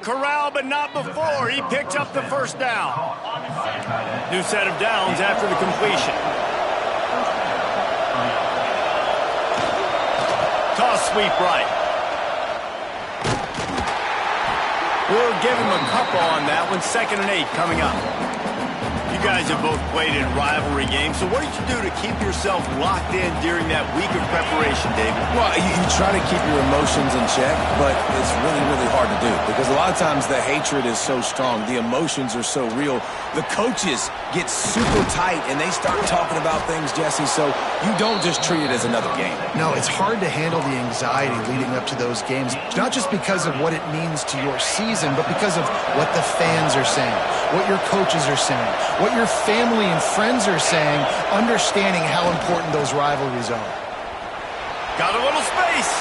corral, but not before. He picks up the first down. New set of downs after the completion. Toss sweep right. We'll give him a couple on that one. 2nd and 8 coming up. You guys have both played in rivalry games, so what did you do to keep yourself locked in during that week of preparation, David? Well, you try to keep your emotions in check, but it's really, really hard to do because a lot of times the hatred is so strong. The emotions are so real. The coaches get super tight, and they start talking about things, Jesse, so you don't just treat it as another game. No, it's hard to handle the anxiety leading up to those games, not just because of what it means to your season, but because of what the fans are saying, what your coaches are saying, what your family and friends are saying, understanding how important those rivalries are. Got a little space.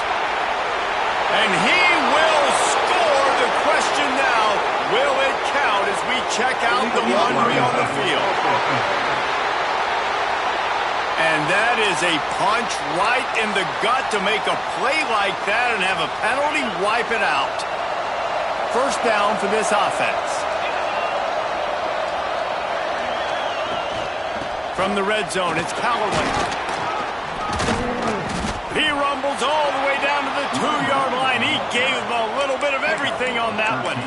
And he will score. The question now, will it count as we check out the laundry on the field? And that is a punch right in the gut to make a play like that and have a penalty wipe it out. First down for this offense. From the red zone, it's Callaway. He rumbles all the way down to the 2-yard line. He gave him a little bit of everything on that one.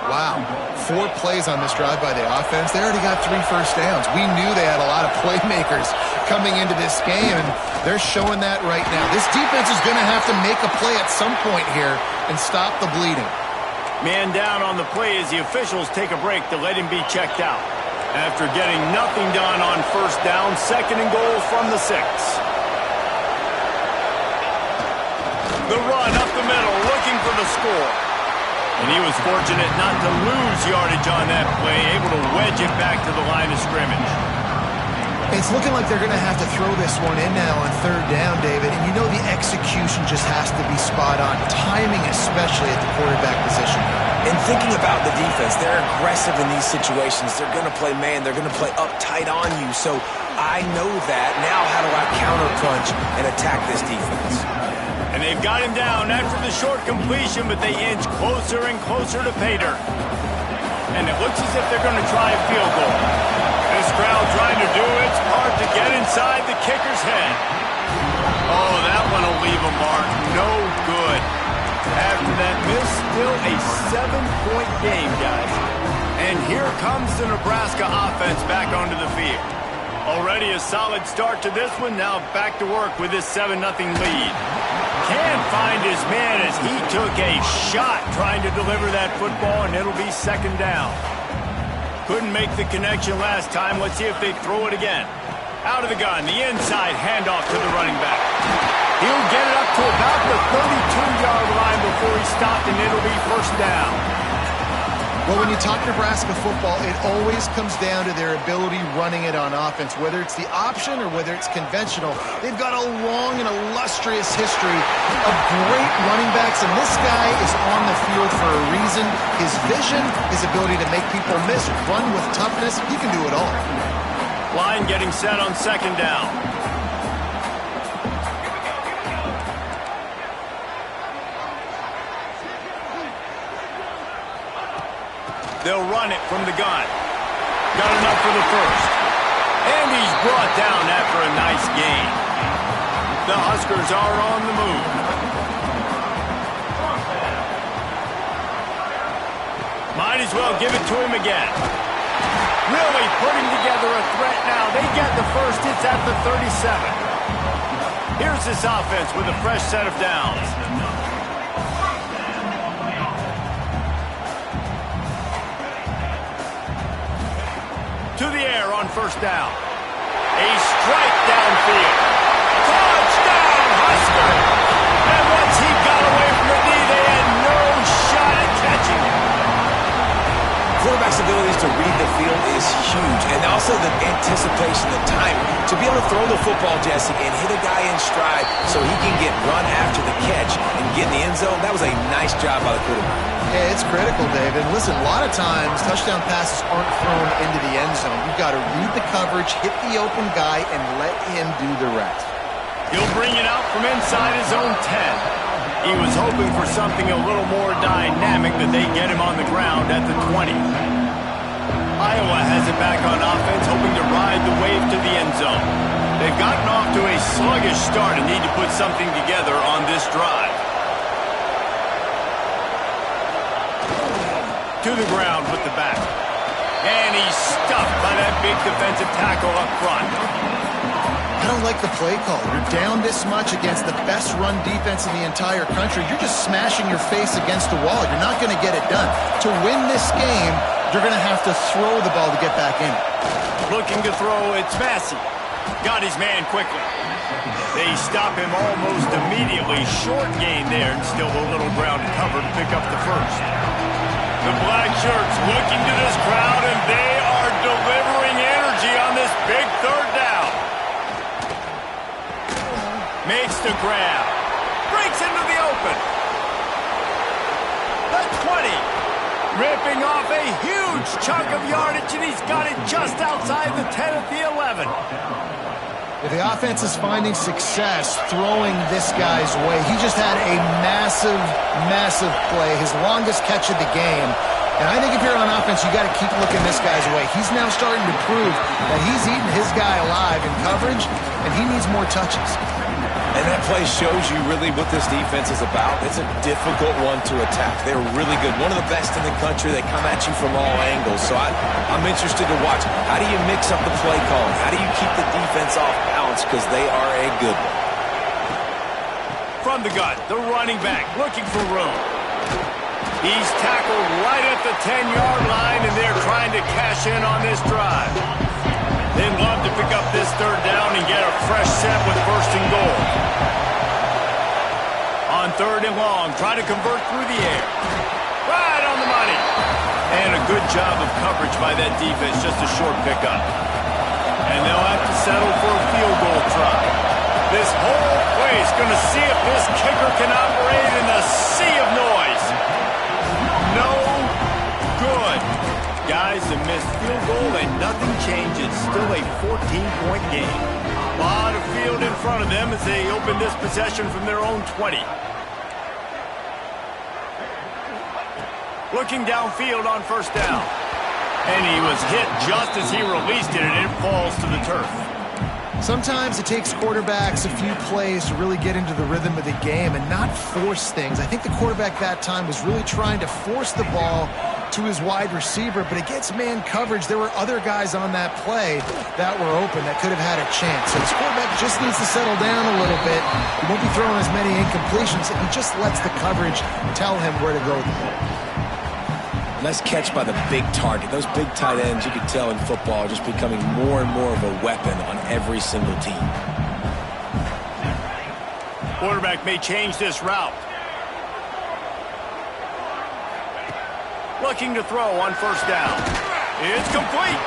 Wow. 4 plays on this drive by the offense. They already got 3 first downs. We knew they had a lot of playmakers coming into this game, and they're showing that right now. This defense is going to have to make a play at some point here and stop the bleeding. Man down on the play as the officials take a break to let him be checked out. After getting nothing done on first down, 2nd and goal from the 6. The run up the middle, looking for the score. And he was fortunate not to lose yardage on that play, able to wedge it back to the line of scrimmage. It's looking like they're going to have to throw this one in now on 3rd down, David. And you know the execution just has to be spot on. Timing especially at the quarterback position. And thinking about the defense, they're aggressive in these situations. They're going to play man. They're going to play up tight on you. So I know that. Now how do I counterpunch and attack this defense? And they've got him down after the short completion, but they inch closer and closer to pay dirt. And it looks as if they're going to try a field goal. This crowd trying to do its part to get inside the kicker's head. Oh, that one will leave a mark. No good. After that miss, still a 7-point game, guys. And here comes the Nebraska offense back onto the field. Already a solid start to this one. Now back to work with this 7-0 lead. Can't find his man as he took a shot trying to deliver that football, and it'll be 2nd down. Couldn't make the connection last time. Let's see if they throw it again. Out of the gun, the inside handoff to the running back. He'll get it up to about the 32-yard line before he stopped, and it'll be 1st down. Well, when you talk Nebraska football, it always comes down to their ability running it on offense, whether it's the option or whether it's conventional. They've got a long and illustrious history of great running backs, and this guy is on the field for a reason. His vision, his ability to make people miss, run with toughness, he can do it all. Line getting set on 2nd down. They'll run it from the gun. Got enough for the 1st. And he's brought down after a nice gain. The Huskers are on the move. Might as well give it to him again. Really putting together a threat now. They get the 1st. It's at the 37. Here's this offense with a fresh set of downs. To the air on 1st down. A strike downfield. Touchdown, Husker! And once he got away from the knee, they had no shot at catching him. Quarterback's abilities to read the field is huge, and also the anticipation, the timing. To be able to throw the football, Jesse, and hit a guy in stride so he can get run after the catch and get in the end zone, that was a nice job by the quarterback. Yeah, it's critical, David. Listen, a lot of times touchdown passes aren't thrown into the end zone. You've got to read the coverage, hit the open guy, and let him do the rest. He'll bring it out from inside his own 10. He was hoping for something a little more dynamic, but they get him on the ground at the 20. Iowa has it back on offense, hoping to ride the wave to the end zone. They've gotten off to a sluggish start and need to put something together on this drive. To the ground with the back. And he's stuffed by that big defensive tackle up front. I don't like the play call. You're down this much against the best run defense in the entire country. You're just smashing your face against the wall. You're not going to get it done. To win this game, you're going to have to throw the ball to get back in. Looking to throw, it's Massey. Got his man quickly. They stop him almost immediately. Short gain there and still a little ground to cover to pick up the first. The black shirts looking to this crowd, and they are delivering energy on this big third down. Makes the grab. Breaks into the open. The 20. Ripping off a huge chunk of yardage, and he's got it just outside the 10 at the 11. If the offense is finding success throwing this guy's way, he just had a massive, massive play, his longest catch of the game. And I think if you're on offense, you got to keep looking this guy's way. He's now starting to prove that he's eating his guy alive in coverage, and he needs more touches. And that play shows you really what this defense is about. It's a difficult one to attack. They're really good. One of the best in the country. They come at you from all angles. So I'm interested to watch. How do you mix up the play calling? How do you keep the defense off balance? Because they are a good one. From the gun, the running back looking for room. He's tackled right at the 10-yard line, and they're trying to cash in on this drive. They'd love to pick up this third down and get a fresh set with first and goal. On third and long, try to convert through the air. Right on the money. And a good job of coverage by that defense, just a short pickup. And they'll have to settle for a field goal try. This whole place going to see if this kicker can operate in a sea of noise. No good. Guys, a missed field goal and nothing changes. Still a 14-point game. A lot of field in front of them as they open this possession from their own 20. Looking downfield on first down. And he was hit just as he released it, and it falls to the turf. Sometimes it takes quarterbacks a few plays to really get into the rhythm of the game and not force things. I think the quarterback that time was really trying to force the ball to his wide receiver, but against man coverage, there were other guys on that play that were open that could have had a chance. So this quarterback just needs to settle down a little bit. He won't be throwing as many incompletions, and he just lets the coverage tell him where to go with the ball. Nice catch by the big target. Those big tight ends, you can tell in football, are just becoming more and more of a weapon on every single team. Quarterback may change this route. Looking to throw on first down. It's complete.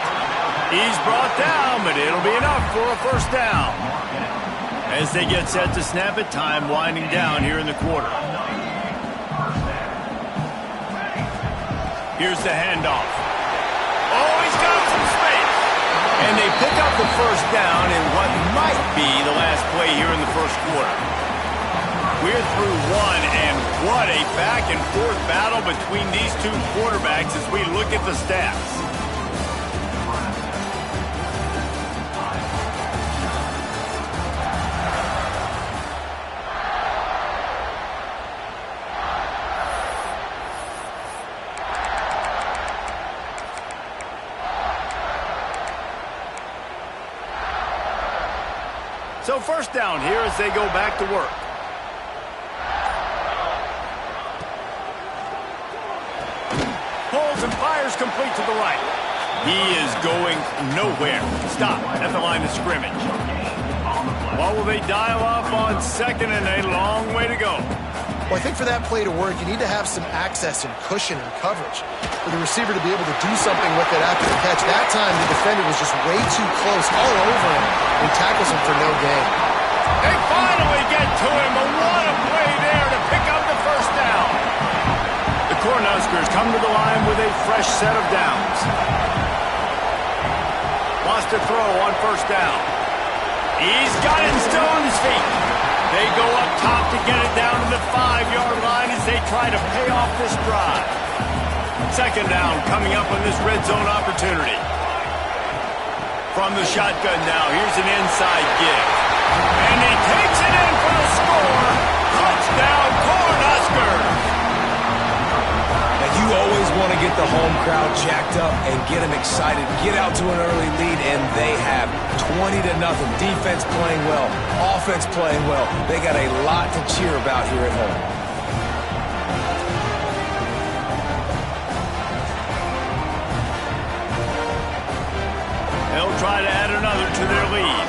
He's brought down, but it'll be enough for a first down. As they get set to snap it, time winding down here in the quarter. Here's the handoff. Oh, he's got some space. And they pick up the first down in what might be the last play here in the first quarter. We're through one, and what a back-and-forth battle between these two quarterbacks as we look at the stats. So first down here as they go back to work. Pulls and fires complete to the right. He is going nowhere. Stop at the line of scrimmage. What will they dial up on second, and a long way to go? Well, I think for that play to work, you need to have some access and cushion and coverage for the receiver to be able to do something with it after the catch. That time, the defender was just way too close all over him and tackles him for no gain. They finally get to him, but what a play there to pick up the first down. The Cornhuskers come to the line with a fresh set of downs. Wants to throw on first down. He's got it still on his feet. They go up top to get it down to the 5-yard line as they try to pay off this drive. Second down coming up on this red zone opportunity. From the shotgun now, here's an inside give. And he takes it in for the score. Touchdown, Cornhuskers. And you always want to get the home crowd jacked up and get them excited, get out to an early lead, and they have 20-0. Defense playing well, offense playing well. They got a lot to cheer about here at home. They'll try to add another to their lead.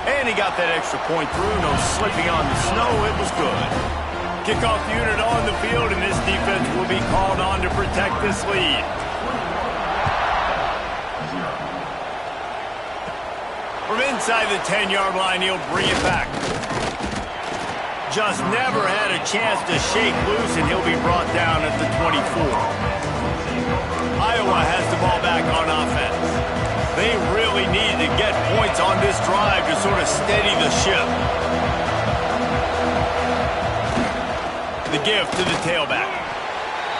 And he got that extra point through. No slipping on the snow. It was good. Kickoff unit on the field, and this defense will be called on to protect this lead. From inside the 10-yard line, he'll bring it back. Just never had a chance to shake loose, and he'll be brought down at the 24. Iowa has the ball back on offense. They really need to get points on this drive to sort of steady the ship. The give to the tailback.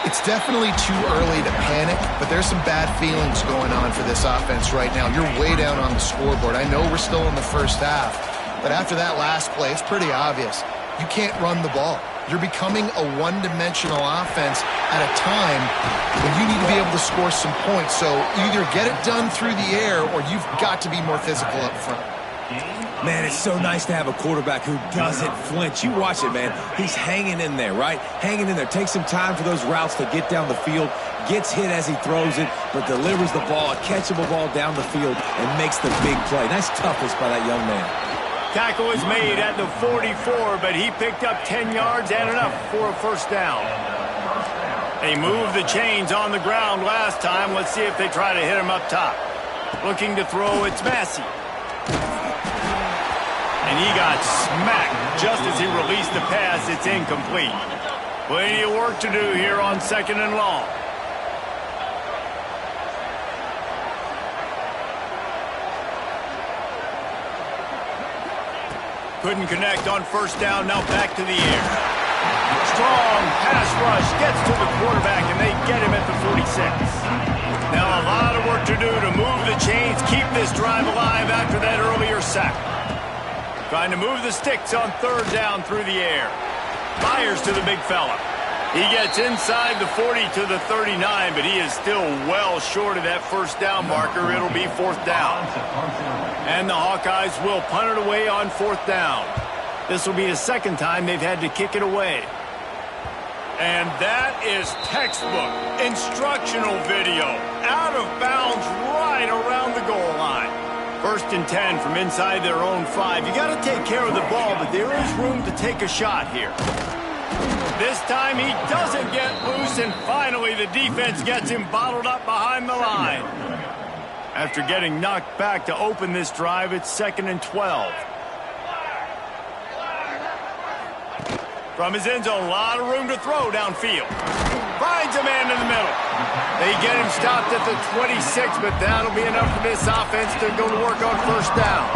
It's definitely too early to panic, but there's some bad feelings going on for this offense right now. You're way down on the scoreboard. I know we're still in the first half, but after that last play, it's pretty obvious. You can't run the ball. You're becoming a one-dimensional offense at a time when you need to be able to score some points. So either get it done through the air or you've got to be more physical up front. Man, it's so nice to have a quarterback who doesn't flinch. You watch it, man. He's hanging in there, right? Hanging in there. Takes some time for those routes to get down the field. Gets hit as he throws it, but delivers the ball, a catchable ball down the field, and makes the big play. Nice toughness by that young man. Tackle is made at the 44, but he picked up 10 yards and enough for a first down. They moved the chains on the ground last time. Let's see if they try to hit him up top. Looking to throw, it's Massey. And he got smacked just as he released the pass. It's incomplete. Plenty of work to do here on 2nd and long. Couldn't connect on first down. Now back to the air. Strong pass rush gets to the quarterback, and they get him at the 46. Now a lot of work to do to move the chains, keep this drive alive after that earlier sack. Trying to move the sticks on third down through the air. Fires to the big fella. He gets inside the 40 to the 39, but he is still well short of that first down marker. It'll be fourth down. And the Hawkeyes will punt it away on fourth down. This will be the second time they've had to kick it away. And that is textbook instructional video. Out of bounds right around the goal line. 1st and 10 from inside their own 5. You got to take care of the ball, but there is room to take a shot here. This time he doesn't get loose, and finally the defense gets him bottled up behind the line. After getting knocked back to open this drive, it's 2nd and 12. From his end zone, a lot of room to throw downfield. Finds a man in the middle. They get him stopped at the 26, but that'll be enough for this offense to go to work on first down.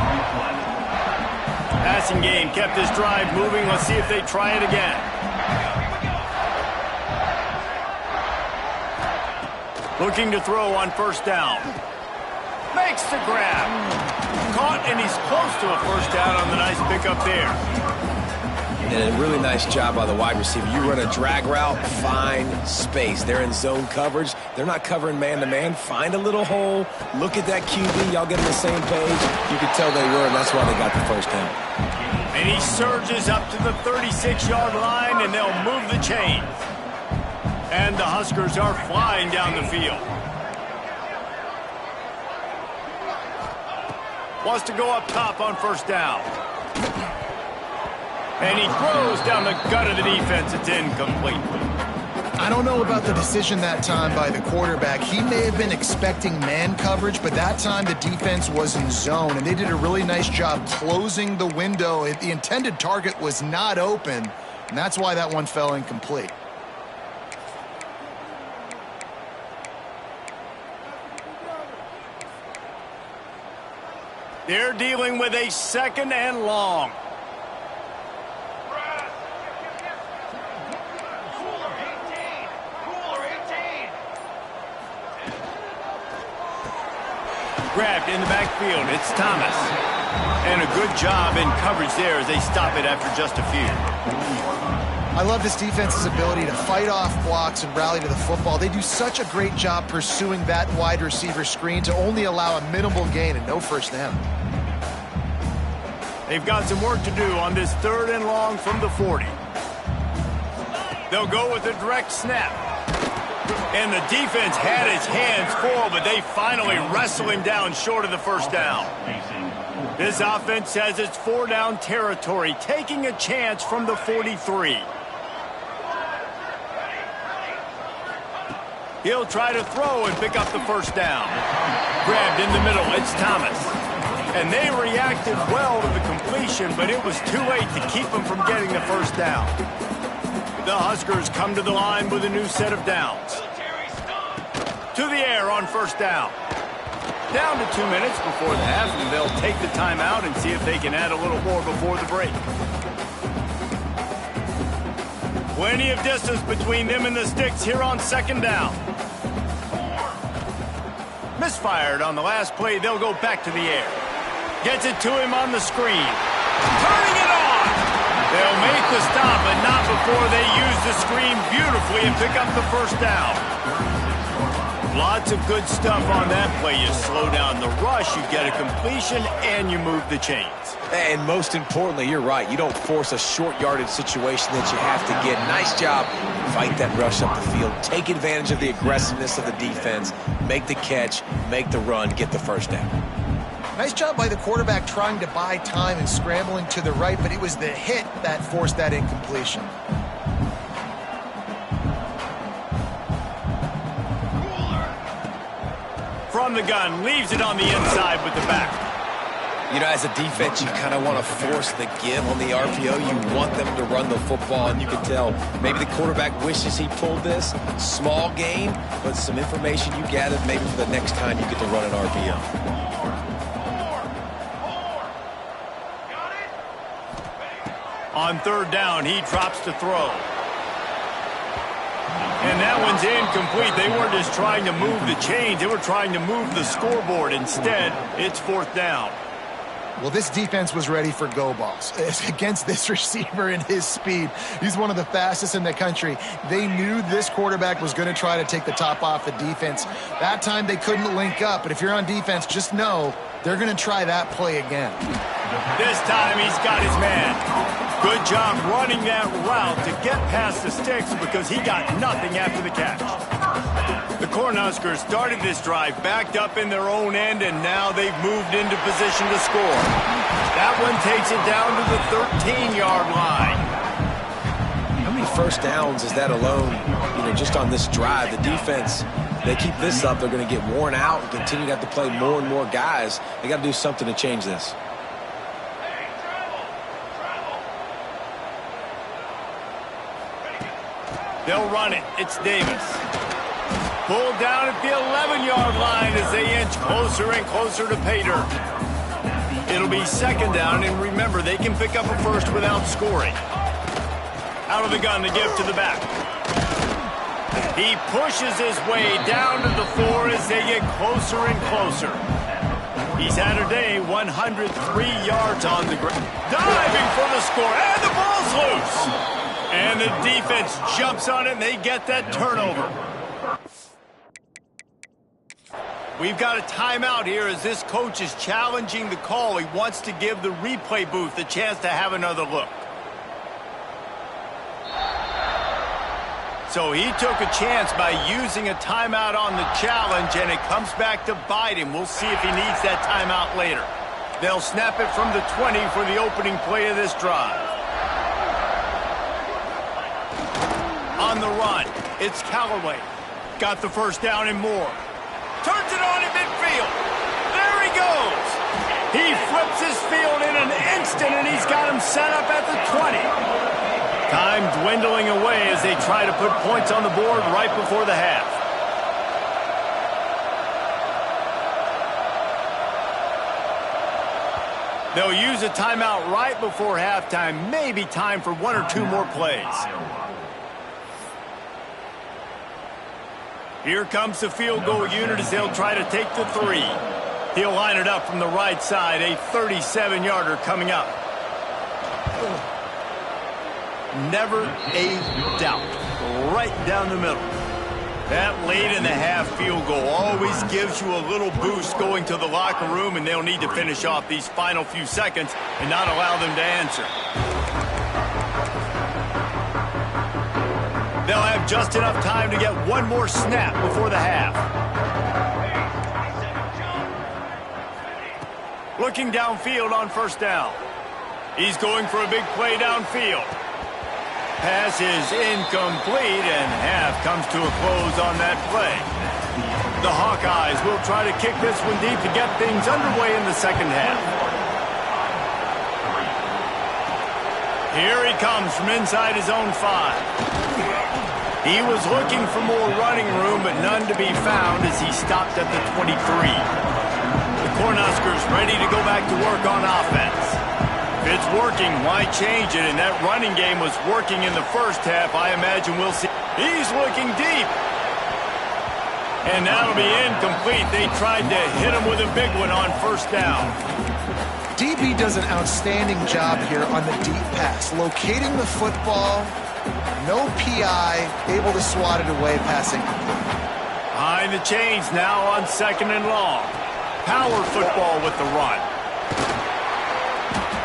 Passing game kept this drive moving. Let's see if they try it again. Looking to throw on first down. Makes the grab. Caught, and he's close to a first down on the nice pickup there. And a really nice job by the wide receiver. You run a drag route, find space. They're in zone coverage. They're not covering man-to-man. Find a little hole. Look at that QB. Y'all get on the same page. You can tell they were, and that's why they got the first down. And he surges up to the 36-yard line, and they'll move the chains. And the Huskers are flying down the field. Wants to go up top on first down. And he throws down the gut of the defense. It's incomplete. I don't know about the decision that time by the quarterback. He may have been expecting man coverage, but that time the defense was in zone, and they did a really nice job closing the window. The intended target was not open, and that's why that one fell incomplete. They're dealing with a 2nd and long. Grabbed in the backfield. It's Thomas. And a good job in coverage there as they stop it after just a few. I love this defense's ability to fight off blocks and rally to the football. They do such a great job pursuing that wide receiver screen to only allow a minimal gain and no first down. They've got some work to do on this 3rd and long from the 40. They'll go with a direct snap. And the defense had his hands full, but they finally wrestle him down short of the first down. This offense says it's 4-down territory, taking a chance from the 43. He'll try to throw and pick up the first down. Grabbed in the middle, it's Thomas. And they reacted well to the completion, but it was too late to keep them from getting the first down. The Huskers come to the line with a new set of downs. To the air on first down. Down to 2 minutes before the half, and they'll take the timeout and see if they can add a little more before the break. Plenty of distance between them and the sticks here on 2nd down. Misfired on the last play. They'll go back to the air. Gets it to him on the screen. Turning it on. They'll make the stop, but not before they use the screen beautifully and pick up the first down. Lots of good stuff on that play. You slow down the rush, you get a completion, and you move the chains. And most importantly, you're right. You don't force a short yardage situation that you have to get. Nice job. Fight that rush up the field. Take advantage of the aggressiveness of the defense. Make the catch, make the run, get the first down. Nice job by the quarterback trying to buy time and scrambling to the right, but it was the hit that forced that incompletion. From the gun, leaves it on the inside with the back. You know, as a defense, you kind of want to force the give on the RPO. You want them to run the football, and you can tell maybe the quarterback wishes he pulled this. Small gain, but some information you gathered maybe for the next time you get to run an RPO. On 3rd down, he drops to throw. And that one's incomplete. They weren't just trying to move the chains. They were trying to move the scoreboard. Instead, it's 4th down. Well, this defense was ready for go balls. Against this receiver and his speed, he's one of the fastest in the country. They knew this quarterback was going to try to take the top off the defense. That time they couldn't link up, but if you're on defense, just know they're going to try that play again. This time he's got his man. Good job running that route to get past the sticks because he got nothing after the catch. The Cornhuskers started this drive backed up in their own end, and now they've moved into position to score. That one takes it down to the 13-yard line. How many first downs is that alone, just on this drive? The defense, they keep this up, they're going to get worn out and continue to have to play more and more guys. They got to do something to change this. They'll run it. It's Davis. Pulled down at the 11-yard line as they inch closer and closer to pay dirt. It'll be 2nd down, and remember, they can pick up a first without scoring. Out of the gun to give to the back. He pushes his way down to the 4 as they get closer and closer. He's had a day, 103 yards on the ground. Diving for the score, and the ball's loose. And the defense jumps on it, and they get that turnover. We've got a timeout here as this coach is challenging the call. He wants to give the replay booth a chance to have another look. So he took a chance by using a timeout on the challenge, and it comes back to bite him. We'll see if he needs that timeout later. They'll snap it from the 20 for the opening play of this drive. On the run, it's Callaway. Got the first down and more. Turns it on in midfield. There he goes. He flips his field in an instant, and he's got him set up at the 20. Time dwindling away as they try to put points on the board right before the half. They'll use a timeout right before halftime. Maybe time for 1 or 2 more plays. Here comes the field goal unit as they'll try to take the 3. He'll line it up from the right side. A 37-yarder coming up. Never a doubt. Right down the middle. That late-in-the-half field goal always gives you a little boost going to the locker room, and they'll need to finish off these final few seconds and not allow them to answer. They'll have just enough time to get one more snap before the half. Looking downfield on first down. He's going for a big play downfield. Pass is incomplete, and half comes to a close on that play. The Hawkeyes will try to kick this one deep to get things underway in the second half. Here he comes from inside his own 5. He was looking for more running room, but none to be found as he stopped at the 23. The Cornhuskers ready to go back to work on offense. If it's working, why change it? And that running game was working in the first half. I imagine we'll see. He's looking deep. And that'll be incomplete. They tried to hit him with a big one on first down. DB does an outstanding job here on the deep pass. Locating the football, no PI, able to swat it away, passing complete. Behind the chains now on 2nd and long. Power football with the run.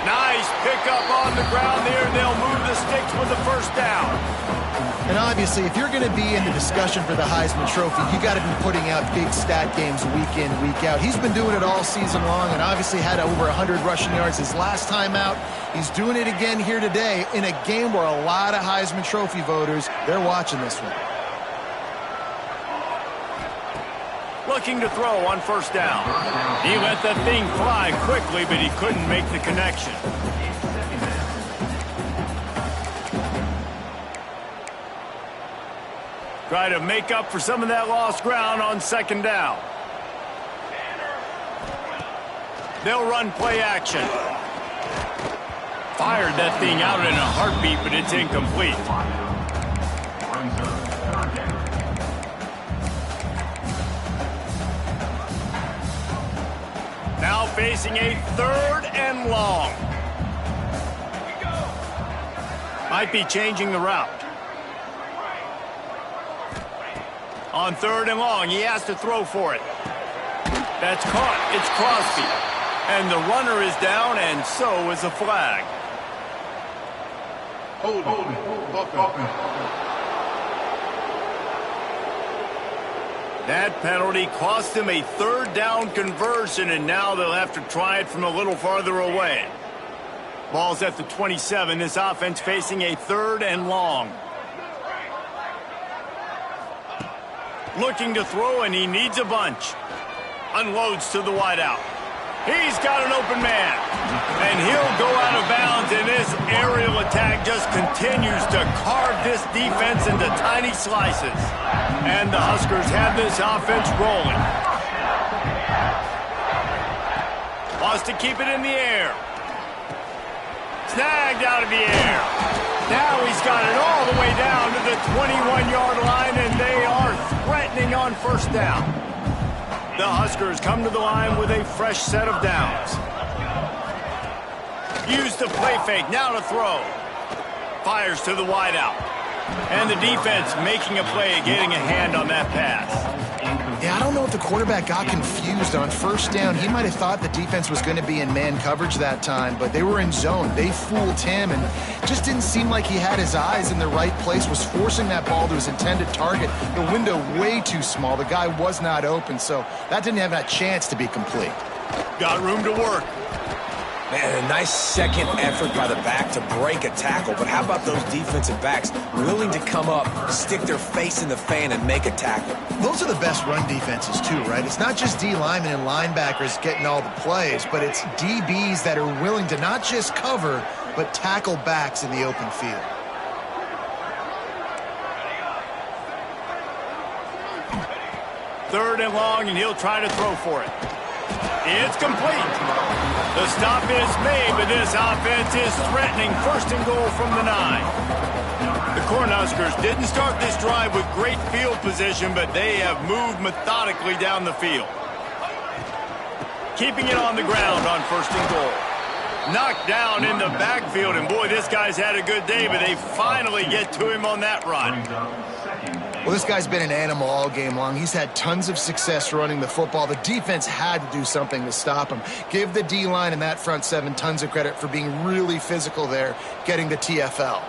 Nice pickup on the ground there. They'll move the sticks with the first down. And obviously, if you're going to be in the discussion for the Heisman Trophy, you got to be putting out big stat games week in, week out. He's been doing it all season long and obviously had over 100 rushing yards his last time out. He's doing it again here today in a game where a lot of Heisman Trophy voters, they're watching this one. Looking to throw on first down. He let that thing fly quickly, but he couldn't make the connection. Try to make up for some of that lost ground on 2nd down. They'll run play action. Fired that thing out in a heartbeat, but it's incomplete. Now facing a 3rd and long. Might be changing the route. On 3rd and long, he has to throw for it. That's caught. It's Crosby. And the runner is down, and so is a flag. Hold it. That penalty cost them a 3rd down conversion, and now they'll have to try it from a little farther away. Ball's at the 27. This offense facing a 3rd and long. Looking to throw, and he needs a bunch. Unloads to the wideout. He's got an open man. And he'll go out of bounds, and this aerial attack just continues to carve this defense into tiny slices. And the Huskers have this offense rolling. Wants to keep it in the air. Snagged out of the air. Now he's got it all the way down to the 21-yard line, and they are threatening on first down. The Huskers come to the line with a fresh set of downs. Use the play fake, now to throw. Fires to the wideout. And the defense making a play, getting a hand on that pass. Yeah, I don't know if the quarterback got confused on first down. He might have thought the defense was going to be in man coverage that time, but they were in zone. They fooled him, and just didn't seem like he had his eyes in the right place, was forcing that ball to his intended target. The window way too small. The guy was not open, so that didn't have that chance to be complete. Got room to work. Man, a nice second effort by the back to break a tackle, but how about those defensive backs willing to come up, stick their face in the fan, and make a tackle? Those are the best run defenses too, right? It's not just D linemen and linebackers getting all the plays, but it's DBs that are willing to not just cover, but tackle backs in the open field. Third and long, and he'll try to throw for it. It's complete. The stop is made, but this offense is threatening. First and goal from the 9. The Cornhuskers didn't start this drive with great field position, but they have moved methodically down the field. Keeping it on the ground on first and goal. Knocked down in the backfield, and boy, this guy's had a good day, but they finally get to him on that run. Well, this guy's been an animal all game long. He's had tons of success running the football. The defense had to do something to stop him. Give the D-line and that front 7 tons of credit for being really physical there, getting the TFL.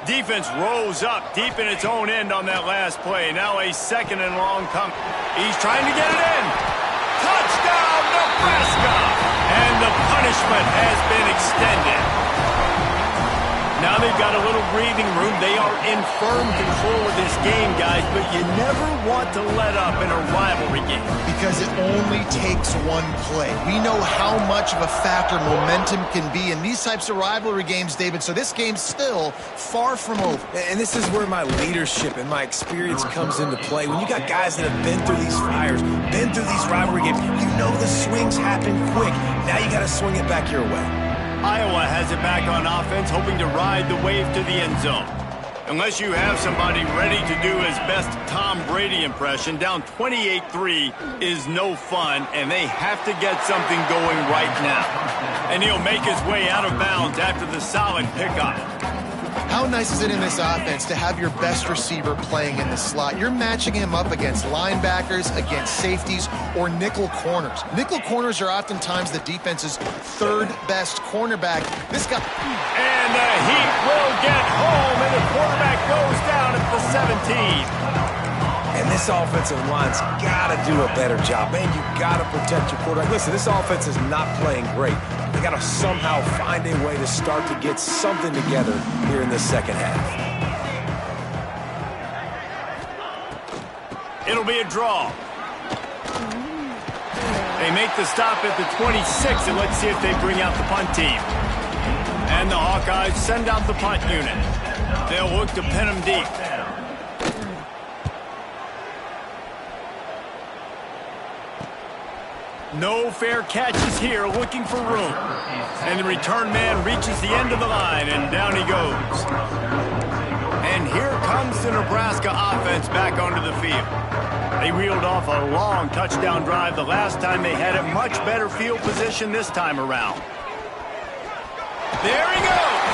Defense rose up deep in its own end on that last play. Now a second and long come. He's trying to get it in. Touchdown, Nebraska! And the punishment has been extended. Now they've got a little breathing room. They are in firm control of this game, guys, but you never want to let up in a rivalry game. Because it only takes one play. We know how much of a factor momentum can be in these types of rivalry games, David, so this game's still far from over. And this is where my leadership and my experience comes into play. When you got guys that have been through these fires, been through these rivalry games, you know the swings happen quick. Now you got to swing it back your way. Iowa has it back on offense, hoping to ride the wave to the end zone. Unless you have somebody ready to do his best Tom Brady impression, down 28-3 is no fun, and they have to get something going right now. And he'll make his way out of bounds after the solid pickup. How nice is it in this offense to have your best receiver playing in the slot? You're matching him up against linebackers, against safeties, or nickel corners. Nickel corners are oftentimes the defense's third best cornerback. This guy... And the Heat will get home, and the quarterback goes down at the 17. And this offensive line's got to do a better job. Man, you got to protect your quarterback. Listen, this offense is not playing great. They got to somehow find a way to start to get something together here in the second half. It'll be a draw. They make the stop at the 26, and let's see if they bring out the punt team. And the Hawkeyes send out the punt unit. They'll look to pin them deep. No fair catches here, looking for room. And the return man reaches the end of the line, and down he goes. And here comes the Nebraska offense back onto the field. They reeled off a long touchdown drive the last time they had a much better field position this time around. There he goes.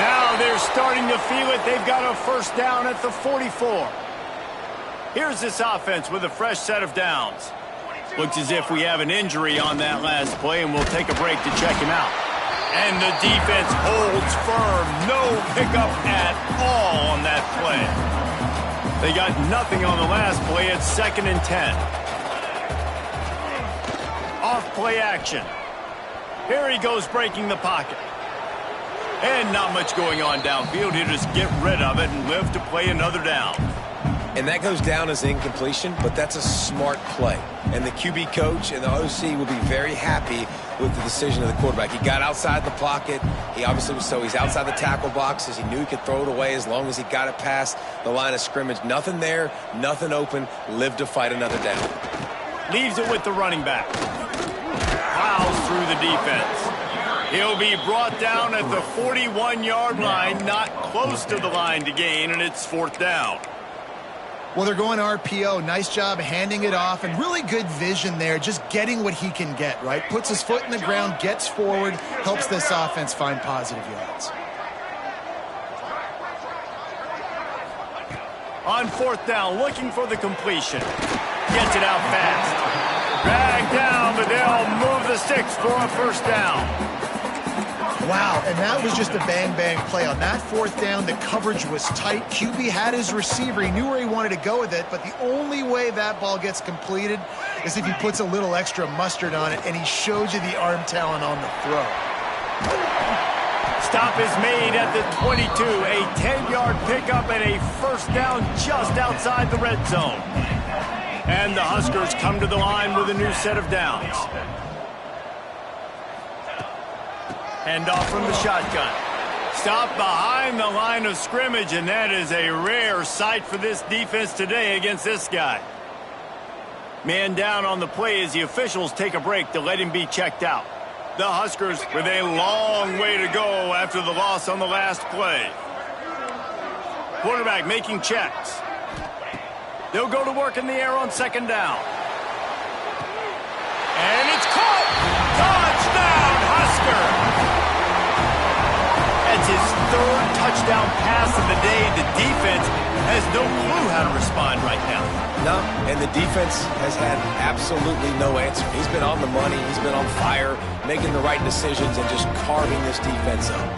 Now they're starting to feel it. They've got a first down at the 44. Here's this offense with a fresh set of downs. Looks as if we have an injury on that last play, and we'll take a break to check him out. And the defense holds firm. No pickup at all on that play. They got nothing on the last play. It's 2nd and 10. Off play action. Here he goes breaking the pocket. And not much going on downfield. He'll just get rid of it and live to play another down. And that goes down as incompletion, but that's a smart play. And the QB coach and the OC will be very happy with the decision of the quarterback. He got outside the pocket. He obviously was he's outside the tackle boxes. He knew he could throw it away as long as he got it past the line of scrimmage. Nothing there, nothing open. Live to fight another down. Leaves it with the running back. Plows through the defense. He'll be brought down at the 41-yard line, not close to the line to gain, and it's 4th down. Well, they're going RPO. Nice job handing it off, and really good vision there, just getting what he can get, right? Puts his foot in the ground, gets forward, helps this offense find positive yards. On 4th down, looking for the completion. Gets it out fast. Dragged down, but they'll move the sticks for a first down. Wow, and that was just a bang-bang play. On that 4th down, the coverage was tight. QB had his receiver. He knew where he wanted to go with it, but the only way that ball gets completed is if he puts a little extra mustard on it, and he showed you the arm talent on the throw. Stop is made at the 22. A 10-yard pickup and a first down just outside the red zone. And the Huskers come to the line with a new set of downs. Hand off from the shotgun. Stop behind the line of scrimmage, and that is a rare sight for this defense today against this guy. Man down on the play as the officials take a break to let him be checked out. The Huskers with a long way to go after the loss on the last play. Quarterback making checks. They'll go to work in the air on second down. And it's caught! Touchdown, Husker! That's his third touchdown pass of the day. The defense has no clue how to respond right now. No, and the defense has had absolutely no answer. He's been on the money. He's been on fire, making the right decisions and just carving this defense up.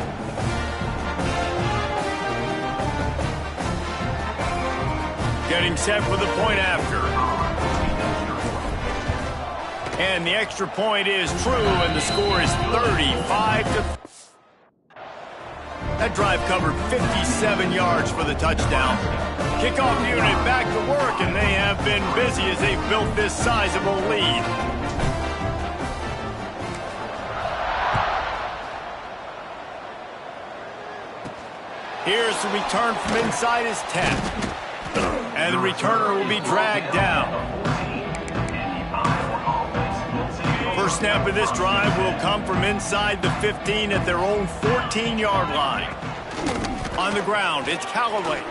Getting set for the point after. And the extra point is true, and the score is 35-. That drive covered 57 yards for the touchdown. Kickoff unit back to work, and they have been busy as they've built this sizable lead. Here's the return from inside his 10. And the returner will be dragged down. First snap of this drive will come from inside the 15 at their own 14-yard line. On the ground, it's Callaway.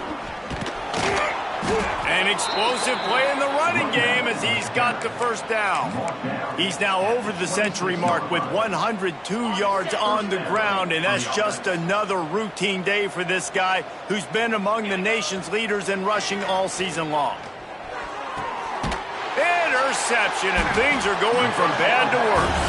An explosive play in the running game as he's got the first down. He's now over the century mark with 102 yards on the ground, and that's just another routine day for this guy who's been among the nation's leaders in rushing all season long. Interception, and things are going from bad to worse.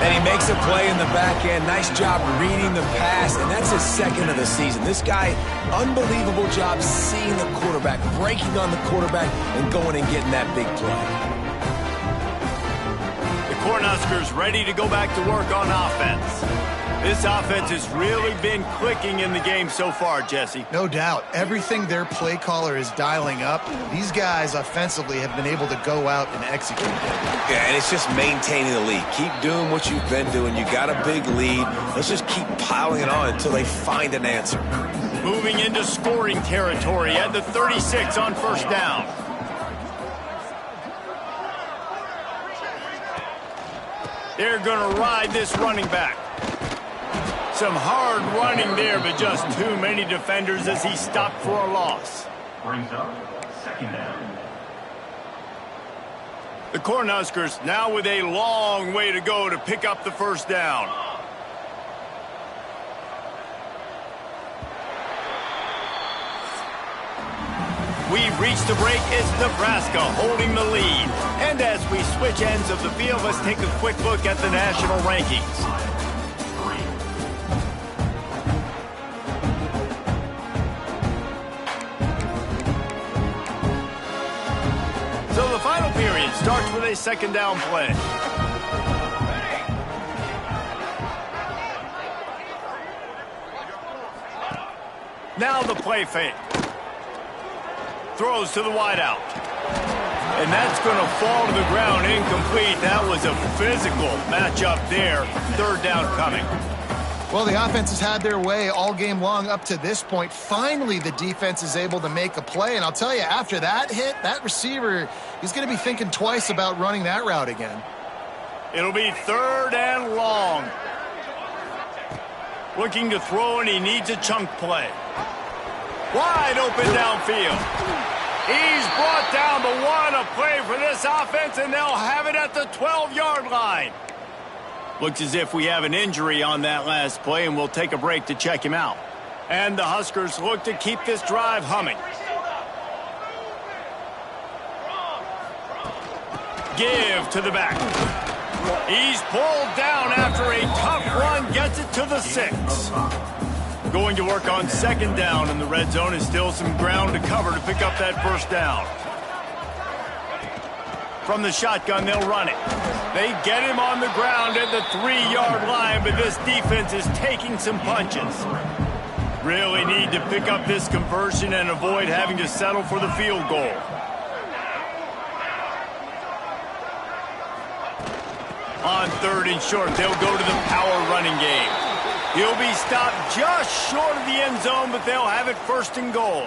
And he makes a play in the back end. Nice job reading the pass, and that's his second of the season. This guy, unbelievable job seeing the quarterback, breaking on the quarterback, and going and getting that big play. The Cornhuskers ready to go back to work on offense. This offense has really been clicking in the game so far, Jesse. No doubt. Everything their play caller is dialing up, these guys offensively have been able to go out and execute it. Yeah, and it's just maintaining the lead. Keep doing what you've been doing. You got a big lead. Let's just keep piling it on until they find an answer. Moving into scoring territory at the 36 on first down. They're going to ride this running back. Some hard running there, but just too many defenders as he stopped for a loss. Brings up second down. The Cornhuskers now with a long way to go to pick up the first down. We've reached the break. It's Nebraska holding the lead. And as we switch ends of the field, let's take a quick look at the national rankings. So the final period starts with a second down play. Now the play fake. Throws to the wideout. And that's going to fall to the ground incomplete. That was a physical matchup there. Third down coming. Well, the offense has had their way all game long up to this point. Finally, the defense is able to make a play. And I'll tell you, after that hit, that receiver, he's going to be thinking twice about running that route again. It'll be third and long. Looking to throw, and he needs a chunk play. Wide open downfield. He's brought down the one. A play for this offense, and they'll have it at the 12-yard line. Looks as if we have an injury on that last play, and we'll take a break to check him out. And the Huskers look to keep this drive humming. Give to the back. He's pulled down after a tough run, gets it to the 6. Going to work on second down, and the red zone is still some ground to cover to pick up that first down. From the shotgun, they'll run it. They get him on the ground at the 3-yard line, but this defense is taking some punches. Really need to pick up this conversion and avoid having to settle for the field goal. On third and short, they'll go to the power running game. He'll be stopped just short of the end zone, but they'll have it first and goal.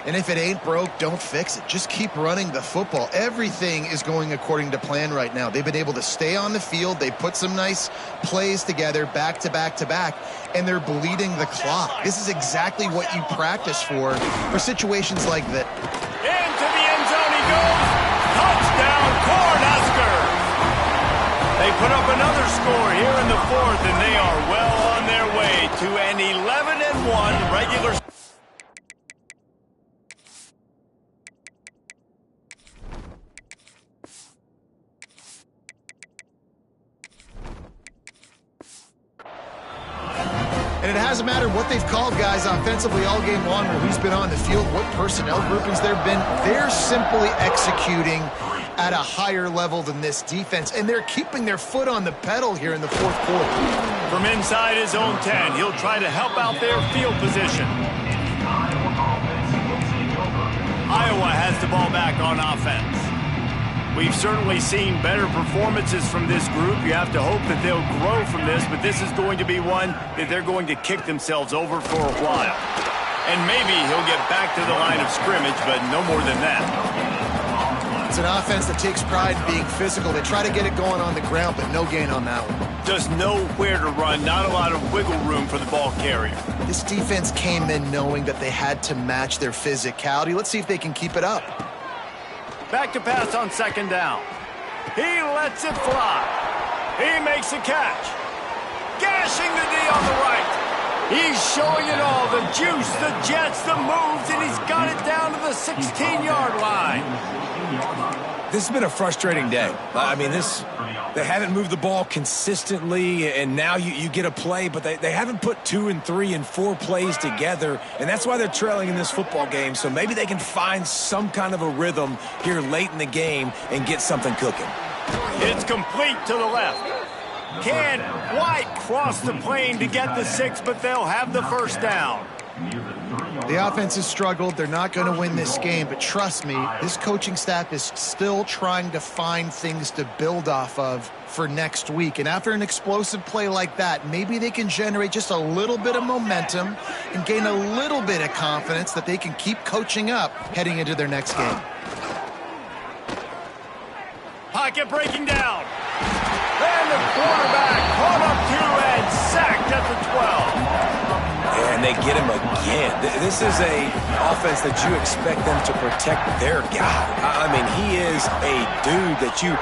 And if it ain't broke, don't fix it. Just keep running the football. Everything is going according to plan right now. They've been able to stay on the field. They put some nice plays together back to back to back, and they're bleeding the clock. This is exactly what you practice for situations like that. Into the end zone he goes. Touchdown, Cornhuskers. They put up another score here in the fourth, and they are well on their way to an 11-1 regular. And it hasn't mattered what they've called guys offensively all game long or who's been on the field, what personnel groupings there have been. They're simply executing at a higher level than this defense, and they're keeping their foot on the pedal here in the fourth quarter. From inside his own 10, he'll try to help out their field position. Iowa has the ball back on offense. We've certainly seen better performances from this group. You have to hope that they'll grow from this, but this is going to be one that they're going to kick themselves over for a while. And maybe he'll get back to the line of scrimmage, but no more than that. It's an offense that takes pride in being physical. They try to get it going on the ground, but no gain on that one. Just nowhere to run, not a lot of wiggle room for the ball carrier. This defense came in knowing that they had to match their physicality. Let's see if they can keep it up. Back to pass on second down. He lets it fly. He makes a catch. Gashing the D on the right. He's showing it all. The juice, the jets, the moves, and he's got it down to the 16-yard line. This has been a frustrating day. I mean, they haven't moved the ball consistently, and now you get a play, but they haven't put 2 and 3 and 4 plays together, and that's why they're trailing in this football game. So maybe they can find some kind of a rhythm here late in the game and get something cooking. It's complete to the left. Can't quite cross the plane to get the 6, but they'll have the first down. The offense has struggled. They're not going to win this game, but trust me, this coaching staff is still trying to find things to build off of for next week. And after an explosive play like that, maybe they can generate just a little bit of momentum and gain a little bit of confidence that they can keep coaching up heading into their next game. Pocket breaking down. And the quarterback caught up to and sacked at the 12. And they get him again. This is a offense that you expect them to protect their guy. I mean, he is a dude that you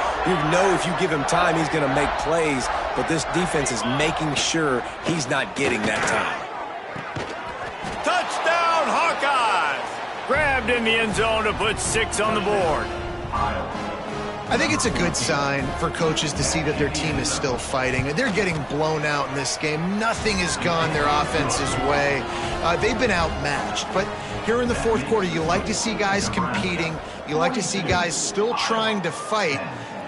know if you give him time, he's going to make plays. But this defense is making sure he's not getting that time. Touchdown, Hawkeyes! Grabbed in the end zone to put 6 on the board. I think it's a good sign for coaches to see that their team is still fighting. They're getting blown out in this game. Nothing has gone their offense's way. They've been outmatched. But here in the fourth quarter, you like to see guys competing. You like to see guys still trying to fight.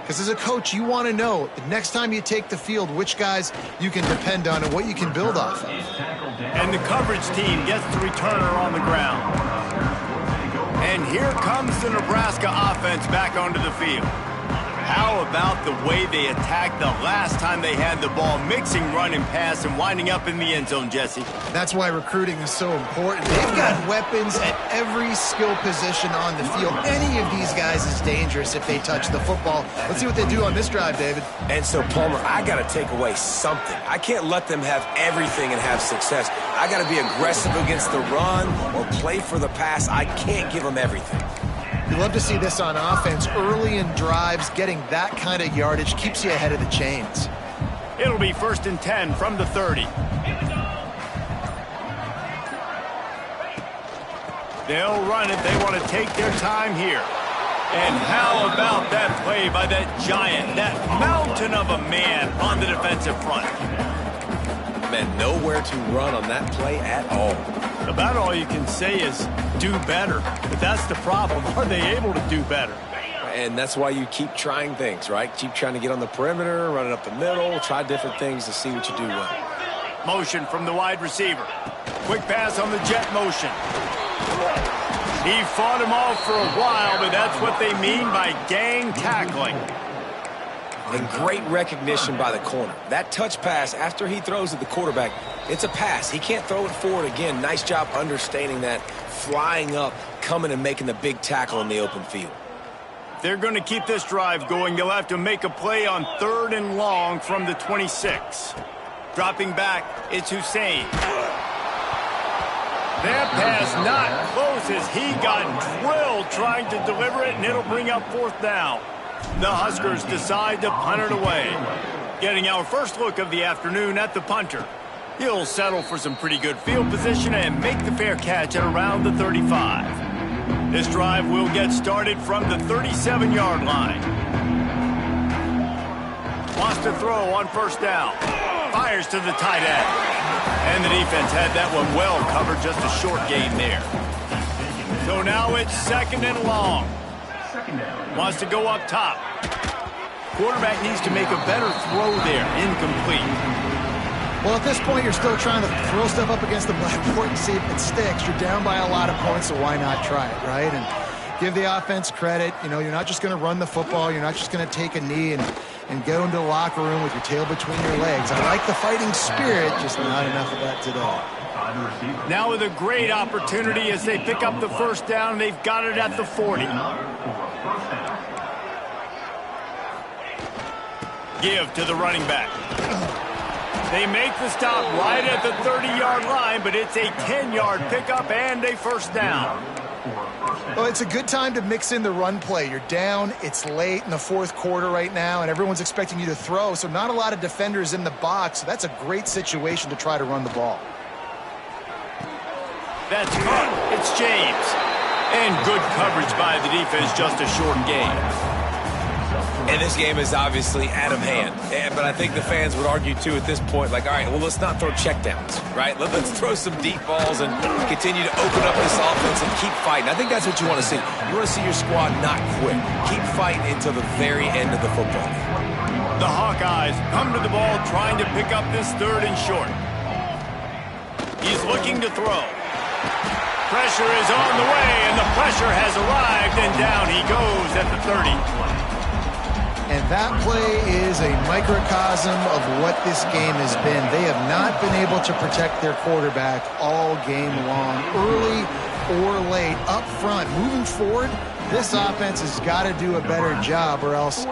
Because as a coach, you want to know the next time you take the field, which guys you can depend on and what you can build off of. And the coverage team gets the returner on the ground. And here comes the Nebraska offense back onto the field. How about the way they attacked the last time they had the ball, mixing run and pass and winding up in the end zone, Jesse? That's why recruiting is so important. They've got weapons at every skill position on the field. Any of these guys is dangerous if they touch the football. Let's see what they do on this drive, David. And so, Palmer, I got to take away something. I can't let them have everything and have success. I got to be aggressive against the run or play for the pass. I can't give them everything. You love to see this on offense. Early in drives, getting that kind of yardage keeps you ahead of the chains. It'll be 1st and 10 from the 30. They'll run it. They want to take their time here. And how about that play by that giant, that mountain of a man on the defensive front? Man, nowhere to run on that play at all. About all you can say is do better. But that's the problem. Are they able to do better? And that's why you keep trying things, right? Keep trying to get on the perimeter, run it up the middle, try different things to see what you do well. Motion from the wide receiver. Quick pass on the jet motion. He fought him off for a while, but that's what they mean by gang tackling. And great recognition by the corner. That touch pass after he throws at the quarterback, it's a pass. He can't throw it forward again. Nice job understanding that, flying up, coming and making the big tackle in the open field. They're going to keep this drive going. They'll have to make a play on 3rd and long from the 26. Dropping back, it's Hussein. That pass not close as he got drilled trying to deliver it, and it'll bring up 4th down. The Huskers decide to punt it away. Getting our first look of the afternoon at the punter. He'll settle for some pretty good field position and make the fair catch at around the 35. This drive will get started from the 37-yard line. Wants to throw on 1st down. Fires to the tight end. And the defense had that one well covered, just a short gain there. So now it's 2nd and long. Wants to go up top. Quarterback needs to make a better throw there. Incomplete. Well, at this point, you're still trying to throw stuff up against the blackboard and see if it sticks. You're down by a lot of points, so why not try it, right? And give the offense credit. You know, you're not just going to run the football. You're not just going to take a knee and go into the locker room with your tail between your legs. I like the fighting spirit, just not enough of that today. Now with a great opportunity as they pick up the 1st down. They've got it at the 40. Give to the running back. They make the stop right at the 30-yard line, but it's a 10-yard pickup and a 1st down. Well, it's a good time to mix in the run play. You're down, it's late in the 4th quarter right now, and everyone's expecting you to throw, so not a lot of defenders in the box. So that's a great situation to try to run the ball. That's caught. It's James. And good coverage by the defense, just a short gain. And this game is obviously out of hand. But I think the fans would argue, too, at this point, like, all right, well, let's not throw checkdowns, right? Let's throw some deep balls and continue to open up this offense and keep fighting. I think that's what you want to see. You want to see your squad not quit. Keep fighting until the very end of the football game. The Hawkeyes come to the ball trying to pick up this 3rd and short. He's looking to throw. Pressure is on the way, and the pressure has arrived, and down he goes at the 30. And that play is a microcosm of what this game has been. They have not been able to protect their quarterback all game long, early or late, up front. Moving forward, this offense has got to do a better job or else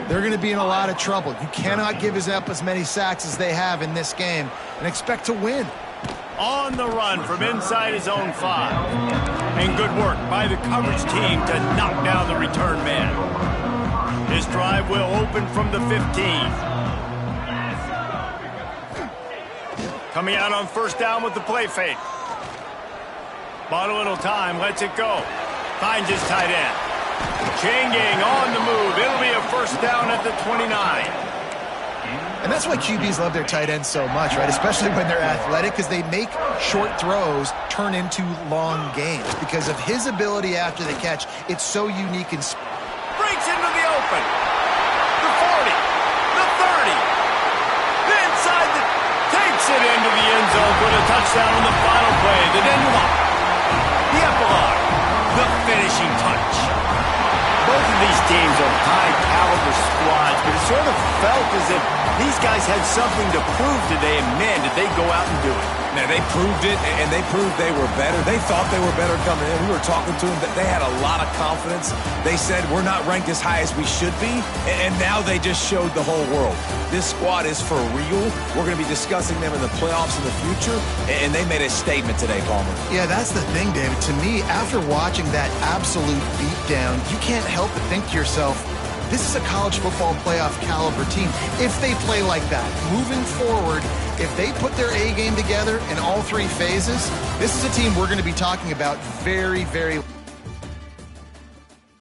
they're going to be in a lot of trouble. You cannot give up as many sacks as they have in this game and expect to win. On the run from inside his own 5. And good work by the coverage team to knock down the return man. This drive will open from the 15. Coming out on 1st down with the play fake. Bought a little time, lets it go. Finds his tight end. Chain gang on the move. It'll be a 1st down at the 29. And that's why QBs love their tight ends so much, right? Especially when they're athletic, because they make short throws turn into long gains. Because of his ability after the catch, it's so unique and breaks into the open. The 40, the 30, the inside, takes it into the end zone for the touchdown on the final play. The denouement, the epilogue, the finishing touch. Both of these teams are high-caliber squads, but it sort of felt as if these guys had something to prove today, and man, did they go out and do it. Now, they proved it, and they proved they were better. They thought they were better coming in. We were talking to them. They had a lot of confidence. They said, we're not ranked as high as we should be, and now they just showed the whole world. This squad is for real. We're going to be discussing them in the playoffs in the future, and they made a statement today, Palmer. Yeah, that's the thing, David. To me, after watching that absolute beatdown, you can't help but think to yourself, this is a college football playoff caliber team. If they play like that, moving forward, if they put their A game together in all 3 phases, this is a team we're going to be talking about very, very